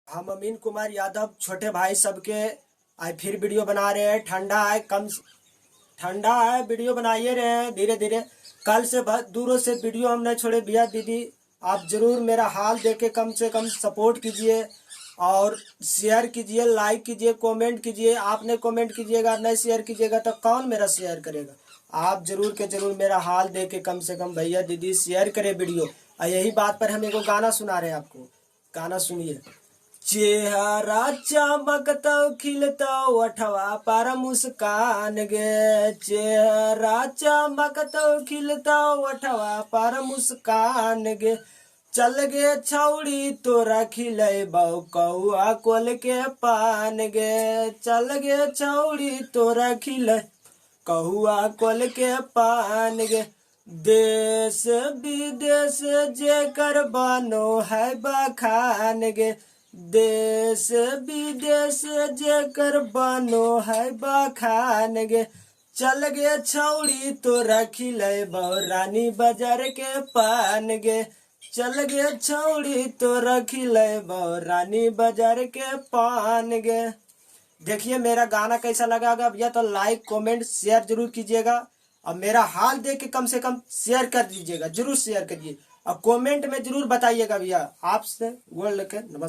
हम अमीन कुमार यादव छोटे भाई सबके आज फिर वीडियो बना रहे हैं। ठंडा है, वीडियो बनाइए रहे हैं धीरे धीरे। कल से बहुत दूरों से वीडियो हमने छोड़े। भैया दीदी आप जरूर मेरा हाल देके कम से कम सपोर्ट कीजिए और शेयर कीजिए, लाइक कीजिए, कमेंट कीजिए। आपने कमेंट कीजिएगा, नहीं शेयर कीजिएगा तो कौन मेरा शेयर करेगा। आप जरूर के जरूर मेरा हाल देके कम से कम भैया दीदी शेयर करें वीडियो। और यही बात पर हम एगो गाना सुना रहे हैं आपको। गाना सुनिए। चेहरा चमकता खिलता ओठवा पर मुस्कान गे, चेहरा चमकता खिलता ओठवा पर मुस्कान गे। चल गे छौड़ी तोरा खिलेबौ कौआ कोल के पान गे, चल गे छौड़ी तोरा खिले कौआ कोल के पान गे। देश विदेश जेकर बनो है बखान गे, देश विदेश जेकर बनो है बखान गे। चल गे छौड़ी तोरा खिलेबौ रानी बाजार के पान गे, चल गे छौड़ी तोरा खिलेबौ रानी बाजार के पान गे। देखिए मेरा गाना कैसा लगा भैया, तो लाइक कमेंट शेयर जरूर कीजिएगा और मेरा हाल देख के कम से कम शेयर कर दीजिएगा, जरूर शेयर करिए और कमेंट में जरूर बताइएगा भैया। आपसे वर्ल्ड के नमस्कार।